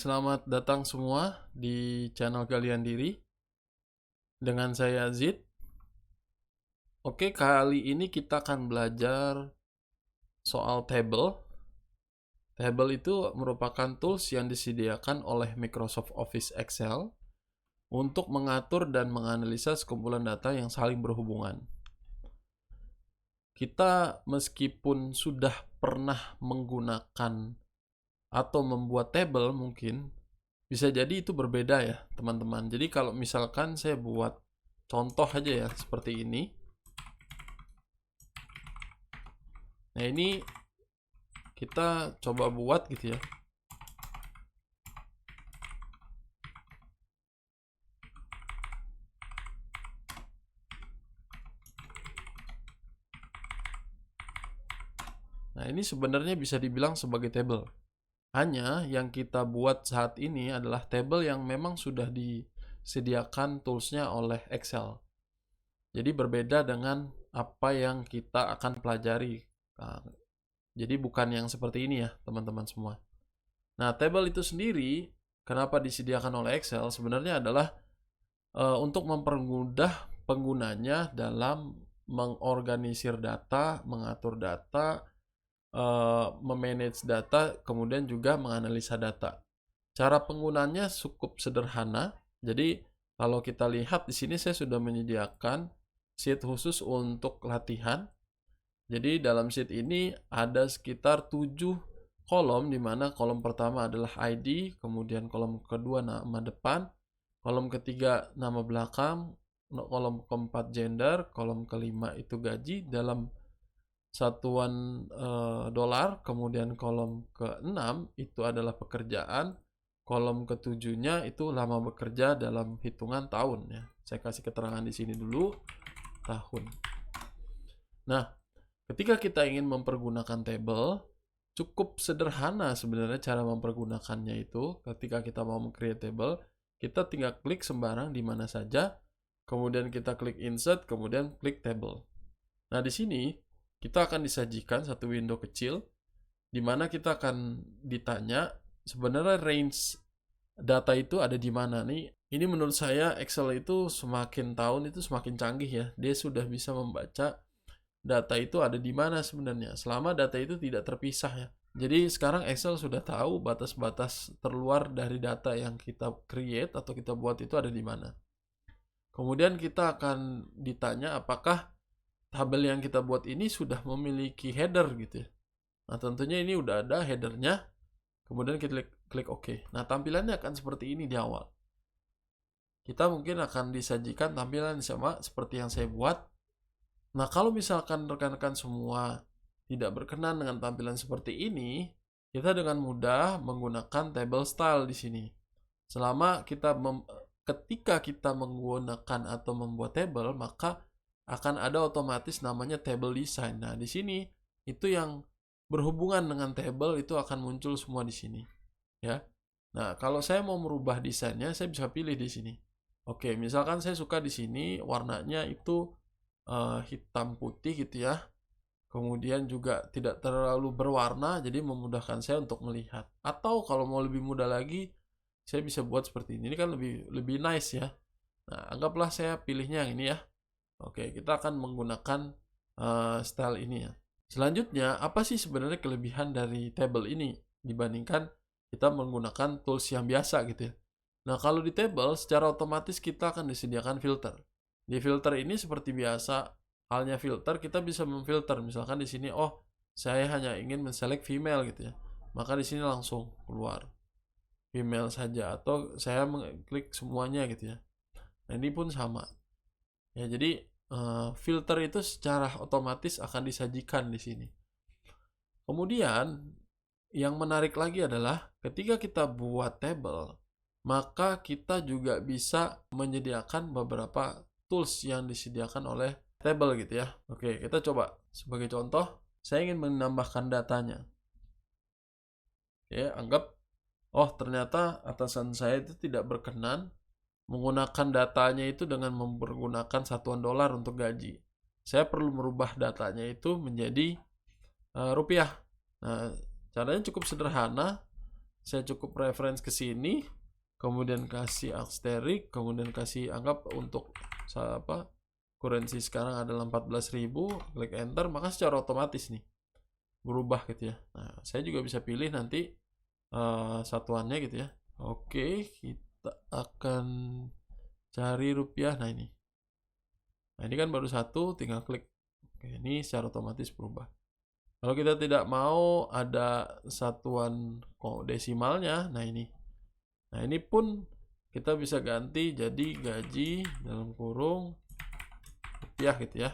Selamat datang semua di channel Galian Diri dengan saya Zid. Oke, kali ini kita akan belajar soal table. Table itu merupakan tools yang disediakan oleh Microsoft Office Excel untuk mengatur dan menganalisa sekumpulan data yang saling berhubungan. Kita meskipun sudah pernah menggunakan atau membuat table mungkin, bisa jadi itu berbeda ya teman-teman. Jadi kalau misalkan saya buat contoh aja ya seperti ini. Nah ini kita coba buat gitu ya. Nah ini sebenarnya bisa dibilang sebagai table. Hanya yang kita buat saat ini adalah table yang memang sudah disediakan toolsnya oleh Excel. Jadi berbeda dengan apa yang kita akan pelajari. Nah, jadi bukan yang seperti ini ya teman-teman semua. Nah table itu sendiri kenapa disediakan oleh Excel sebenarnya adalah untuk mempermudah penggunanya dalam mengorganisir data, mengatur data, memanage data, kemudian juga menganalisa data. Cara penggunanya cukup sederhana. Jadi kalau kita lihat di sini saya sudah menyediakan sheet khusus untuk latihan. Jadi dalam sheet ini ada sekitar 7 kolom, di mana kolom pertama adalah ID, kemudian kolom kedua nama depan, kolom ketiga nama belakang, kolom keempat gender, kolom kelima itu gaji dalam satuan dolar, kemudian kolom keenam itu adalah pekerjaan, kolom ketujuhnya itu lama bekerja dalam hitungan tahun ya. Saya kasih keterangan di sini dulu tahun. Nah, ketika kita ingin mempergunakan table, cukup sederhana sebenarnya cara mempergunakannya itu. Ketika kita mau create table, kita tinggal klik sembarang di mana saja, kemudian kita klik insert, kemudian klik table. Nah, di sini kita akan disajikan satu window kecil di mana kita akan ditanya sebenarnya range data itu ada di mana nih. Ini menurut saya Excel itu semakin tahun itu semakin canggih ya. Dia sudah bisa membaca data itu ada di mana sebenarnya. Selama data itu tidak terpisah ya. Jadi sekarang Excel sudah tahu batas-batas terluar dari data yang kita create atau kita buat itu ada di mana. Kemudian kita akan ditanya apakah tabel yang kita buat ini sudah memiliki header gitu ya. Nah tentunya ini udah ada headernya. Kemudian kita klik OK. Nah tampilannya akan seperti ini di awal. Kita mungkin akan disajikan tampilan sama seperti yang saya buat. Nah kalau misalkan rekan-rekan semua tidak berkenan dengan tampilan seperti ini, kita dengan mudah menggunakan table style di sini. Ketika kita menggunakan atau membuat table, maka akan ada otomatis namanya table design. Nah, di sini itu yang berhubungan dengan table itu akan muncul semua di sini, ya. Nah, kalau saya mau merubah desainnya, saya bisa pilih di sini. Oke, misalkan saya suka di sini warnanya itu hitam putih gitu ya. Kemudian juga tidak terlalu berwarna, jadi memudahkan saya untuk melihat. Atau kalau mau lebih mudah lagi, saya bisa buat seperti ini. Ini kan lebih lebih nice ya. Nah, anggaplah saya pilihnya yang ini ya. Oke, kita akan menggunakan style ini ya. Selanjutnya, apa sih sebenarnya kelebihan dari table ini dibandingkan kita menggunakan tools yang biasa gitu ya. Nah, kalau di table secara otomatis kita akan disediakan filter. Di filter ini seperti biasa, halnya filter kita bisa memfilter. Misalkan di sini saya hanya ingin menselect female gitu ya. Maka di sini langsung keluar female saja atau saya mengklik semuanya gitu ya. Nah, ini pun sama. Ya, jadi filter itu secara otomatis akan disajikan di sini. Kemudian yang menarik lagi adalah ketika kita buat table, maka kita juga bisa menyediakan beberapa tools yang disediakan oleh table gitu ya. Oke, kita coba sebagai contoh, saya ingin menambahkan datanya. Ya, anggap ternyata atasan saya itu tidak berkenan menggunakan datanya itu dengan menggunakan satuan dolar untuk gaji. Saya perlu merubah datanya itu menjadi rupiah. Nah, caranya cukup sederhana. saya cukup reference ke sini, kemudian kasih asterik, kemudian kasih anggap untuk currency sekarang adalah 14.000, klik enter, maka secara otomatis nih berubah gitu ya. Nah, saya juga bisa pilih nanti satuannya gitu ya. Oke, kita akan cari rupiah. Nah ini kan baru satu, tinggal klik. Oke, ini secara otomatis berubah. Kalau kita tidak mau ada satuan desimalnya, nah ini pun kita bisa ganti jadi gaji dalam kurung rupiah gitu ya.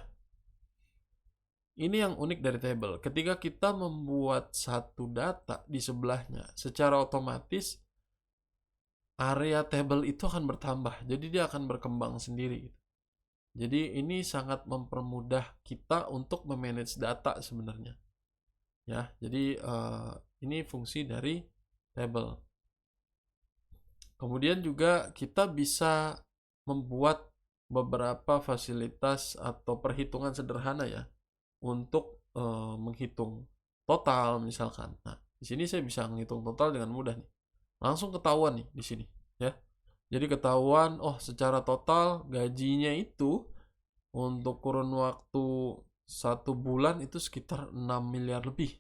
Ini yang unik dari table. Ketika kita membuat satu data di sebelahnya, secara otomatis area table itu akan bertambah. Jadi dia akan berkembang sendiri. Jadi ini sangat mempermudah kita untuk memanage data sebenarnya. Ya, jadi ini fungsi dari table. Kemudian juga kita bisa membuat beberapa fasilitas atau perhitungan sederhana ya untuk menghitung total misalkan. Nah, di sini saya bisa menghitung total dengan mudah nih. Langsung ketahuan nih di sini ya. Jadi ketahuan, oh secara total gajinya itu untuk kurun waktu 1 bulan itu sekitar 6 miliar lebih.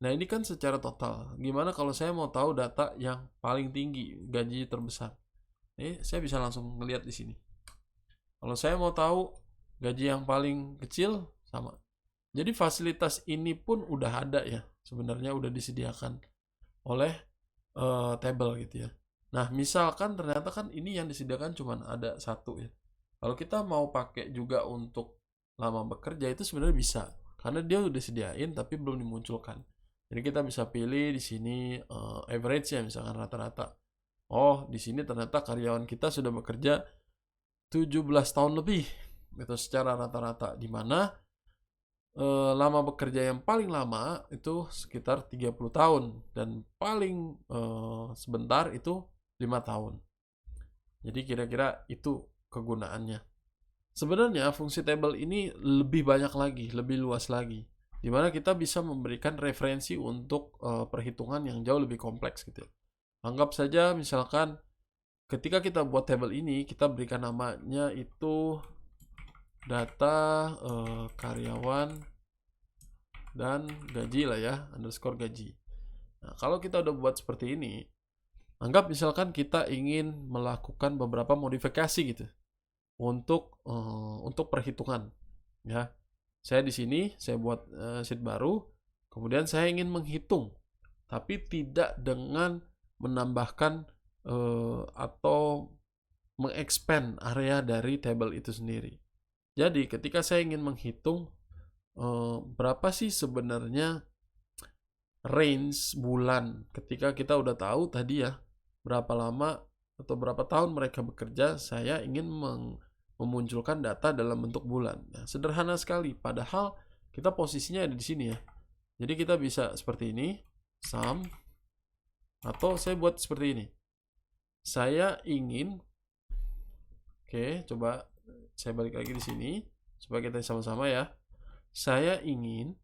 Nah ini kan secara total. Gimana kalau saya mau tahu data yang paling tinggi, gaji terbesar? Saya bisa langsung ngeliat di sini. Kalau saya mau tahu gaji yang paling kecil, sama. Jadi fasilitas ini pun udah ada ya, sebenarnya udah disediakan oleh table gitu ya. Nah misalkan ternyata kan ini yang disediakan cuma ada satu ya. Kalau kita mau pakai juga untuk lama bekerja itu sebenarnya bisa, karena dia udah sediain tapi belum dimunculkan. Jadi kita bisa pilih di sini average ya, misalkan rata-rata. Oh di sini ternyata karyawan kita sudah bekerja 17 tahun lebih, itu secara rata-rata, di mana lama bekerja yang paling lama itu sekitar 30 tahun dan paling sebentar itu 5 tahun. Jadi kira-kira itu kegunaannya. Sebenarnya fungsi table ini lebih banyak lagi, lebih luas lagi, di mana kita bisa memberikan referensi untuk perhitungan yang jauh lebih kompleks gitu. Anggap saja misalkan ketika kita buat table ini, kita berikan namanya itu data karyawan dan gaji lah ya, underscore gaji. Nah, kalau kita udah buat seperti ini, anggap misalkan kita ingin melakukan beberapa modifikasi gitu untuk perhitungan ya. Saya di sini saya buat sheet baru, kemudian saya ingin menghitung tapi tidak dengan menambahkan atau mengexpand area dari table itu sendiri. Jadi ketika saya ingin menghitung berapa sih sebenarnya range bulan, ketika kita udah tahu tadi ya berapa lama atau berapa tahun mereka bekerja, saya ingin memunculkan data dalam bentuk bulan. Nah, sederhana sekali, padahal kita posisinya ada di sini ya. Jadi kita bisa seperti ini, sum, atau saya buat seperti ini. Saya ingin, oke, coba saya balik lagi di sini supaya kita sama-sama ya. Saya ingin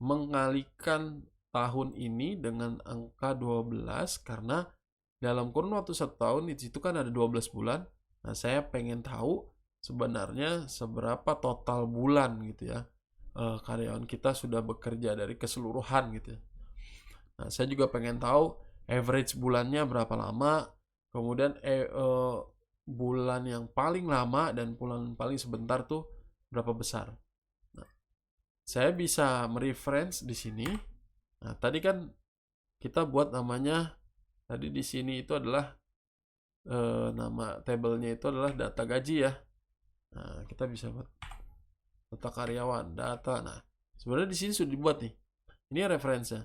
mengalihkan tahun ini dengan angka 12 karena dalam kurun waktu 1 tahun di situ kan ada 12 bulan. Nah, saya pengen tahu sebenarnya seberapa total bulan gitu ya karyawan kita sudah bekerja dari keseluruhan gitu ya. Nah, saya juga pengen tahu average bulannya berapa lama, kemudian bulan yang paling lama dan bulan paling sebentar tuh berapa besar. Saya bisa mereference di sini. Nah, tadi kan kita buat namanya, tadi di sini itu adalah nama tabelnya itu adalah data gaji ya. Nah, kita bisa buat data karyawan, data. Nah, sebenarnya di sini sudah dibuat nih. Ini referensinya.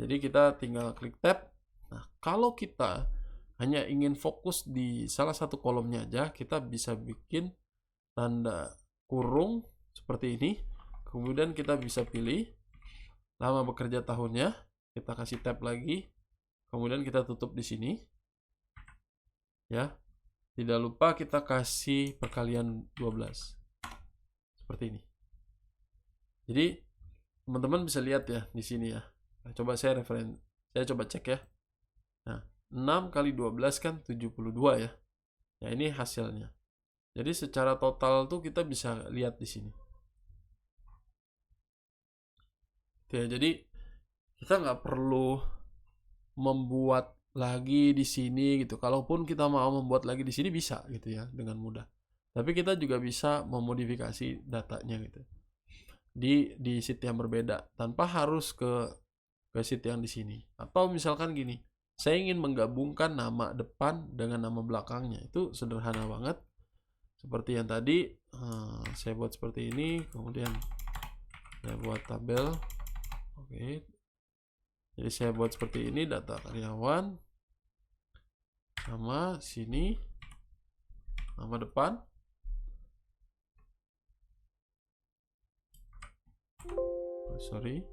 Jadi kita tinggal klik tab. Nah, kalau kita hanya ingin fokus di salah satu kolomnya aja, kita bisa bikin tanda kurung seperti ini. Kemudian kita bisa pilih lama bekerja tahunnya, kita kasih tab lagi, kemudian kita tutup di sini ya. Tidak lupa kita kasih perkalian 12 seperti ini. Jadi teman-teman bisa lihat ya di sini ya. Nah, coba saya coba cek ya. 6 kali 12 kan 72 ya. Ya ini hasilnya. Jadi secara total tuh kita bisa lihat di sini. Ya, jadi kita nggak perlu membuat lagi di sini gitu. Kalaupun kita mau membuat lagi di sini bisa gitu ya dengan mudah. Tapi kita juga bisa memodifikasi datanya gitu di sheet yang berbeda tanpa harus ke sheet yang di sini. Atau misalkan gini, saya ingin menggabungkan nama depan dengan nama belakangnya. Itu sederhana banget. Seperti yang tadi, saya buat seperti ini, kemudian saya buat tabel. Oke. Jadi saya buat seperti ini, data karyawan sama sini nama depan. Sorry.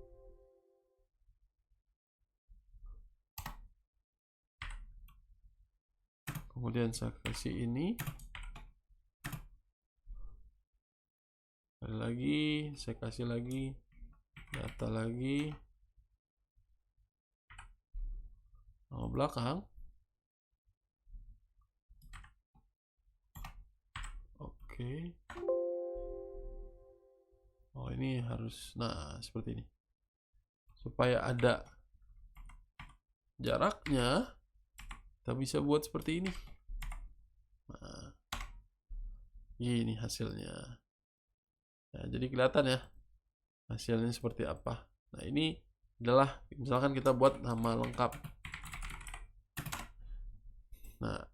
Kemudian saya kasih ini. Ada lagi, saya kasih lagi data lagi. Nama belakang. Oke. Oh, ini harus, nah seperti ini. Supaya ada jaraknya, kita bisa buat seperti ini. Nah, ini hasilnya. Nah, jadi kelihatan ya hasilnya seperti apa. Nah, ini adalah misalkan kita buat nama lengkap. Nah,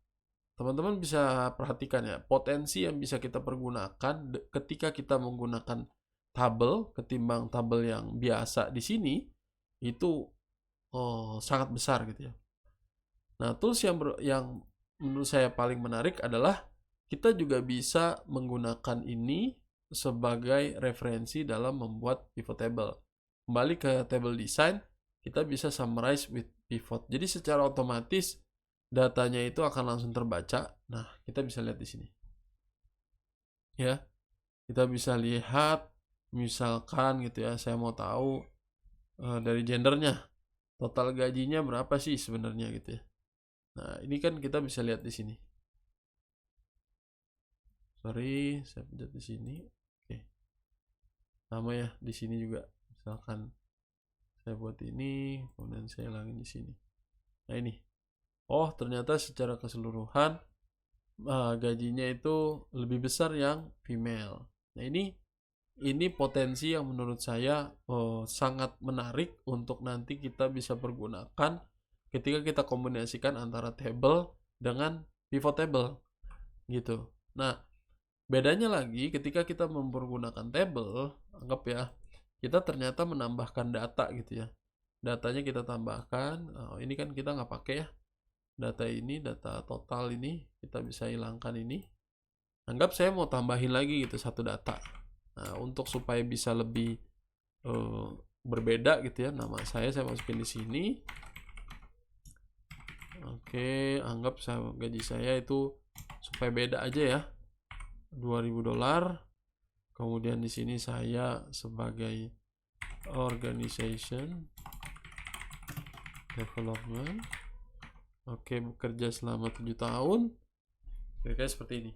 teman-teman bisa perhatikan ya, potensi yang bisa kita pergunakan ketika kita menggunakan tabel ketimbang tabel yang biasa di sini itu sangat besar gitu ya. Nah, tools yang menurut saya paling menarik adalah kita juga bisa menggunakan ini sebagai referensi dalam membuat pivot table. Kembali ke table design, kita bisa summarize with pivot. Jadi secara otomatis datanya itu akan langsung terbaca. Nah, kita bisa lihat di sini. Ya. Kita bisa lihat misalkan gitu ya, saya mau tahu dari gendernya. Total gajinya berapa sih sebenarnya gitu ya. Nah, ini kan kita bisa lihat di sini. Sorry, saya pencet di sini. Oke. Sama ya di sini juga. Misalkan saya buat ini, kemudian saya hilangin di sini. Nah, ini. Oh, ternyata secara keseluruhan gajinya itu lebih besar yang female. Nah, ini potensi yang menurut saya sangat menarik untuk nanti kita bisa pergunakan ketika kita kombinasikan antara table dengan pivot table gitu. Nah, bedanya lagi ketika kita mempergunakan table, anggap ya, kita ternyata menambahkan data gitu ya. Datanya kita tambahkan, ini kan kita nggak pakai ya. Data ini, data total ini, kita bisa hilangkan ini. Anggap saya mau tambahin lagi gitu satu data. Nah, untuk supaya bisa lebih berbeda gitu ya, nama saya masukin di sini. Oke, anggap gaji saya itu supaya beda aja ya. $2.000. Kemudian di sini saya sebagai organization development. Oke, bekerja selama 7 tahun. Kira-kira seperti ini.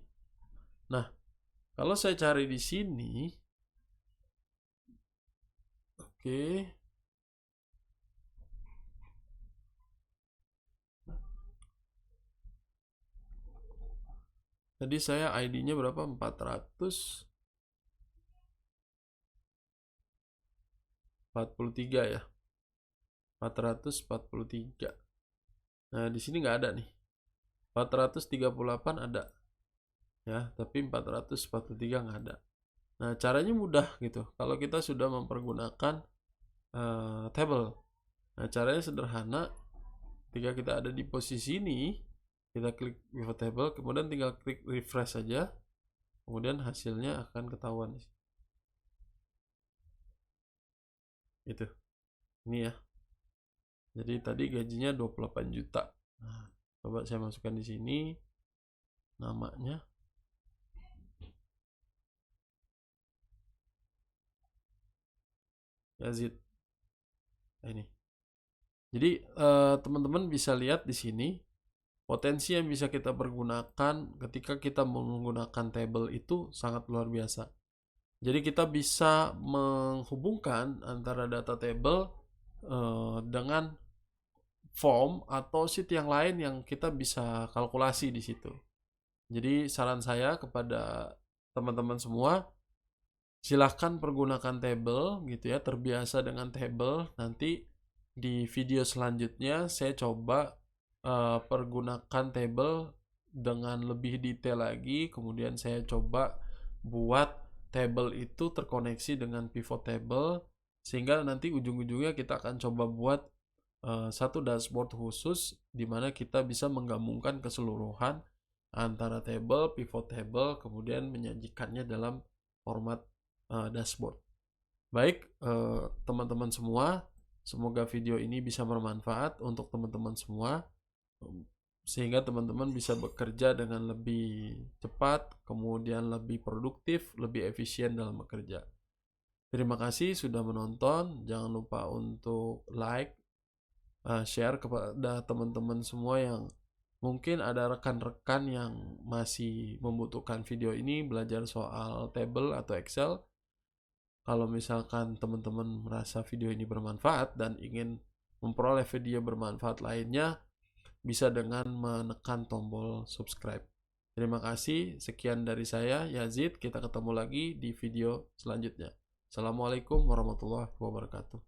Nah, kalau saya cari di sini, oke. Tadi saya ID-nya berapa? 443 ya. 443. Nah, di sini nggak ada nih. 438 ada. Ya, tapi 443 nggak ada. Nah, caranya mudah gitu. Kalau kita sudah mempergunakan table. Nah, caranya sederhana. Ketika kita ada di posisi ini, kita klik pivot table, kemudian tinggal klik refresh saja. Kemudian hasilnya akan ketahuan. Itu. Ini ya. Jadi tadi gajinya 28 juta. Nah, coba saya masukkan di sini namanya. Yazid. Nah, ini. Jadi teman-teman bisa lihat di sini potensi yang bisa kita pergunakan ketika kita menggunakan table itu sangat luar biasa. Jadi kita bisa menghubungkan antara data table dengan form atau sheet yang lain yang kita bisa kalkulasi di situ. Jadi saran saya kepada teman-teman semua, silahkan pergunakan table gitu ya, terbiasa dengan table. Nanti di video selanjutnya saya coba pergunakan table dengan lebih detail lagi. Kemudian saya coba buat table itu terkoneksi dengan pivot table, sehingga nanti ujung-ujungnya kita akan coba buat satu dashboard khusus di mana kita bisa menggabungkan keseluruhan antara table, pivot table, kemudian menyajikannya dalam format dashboard. Baik, teman-teman semua, semoga video ini bisa bermanfaat untuk teman-teman semua, sehingga teman-teman bisa bekerja dengan lebih cepat, kemudian lebih produktif, lebih efisien dalam bekerja. Terima kasih sudah menonton. Jangan lupa untuk like, share kepada teman-teman semua yang mungkin ada rekan-rekan yang masih membutuhkan video ini belajar soal table atau Excel. Kalau misalkan teman-teman merasa video ini bermanfaat dan ingin memperoleh video bermanfaat lainnya, bisa dengan menekan tombol subscribe. Terima kasih, sekian dari saya, Yazid. Kita ketemu lagi di video selanjutnya. Assalamualaikum warahmatullahi wabarakatuh.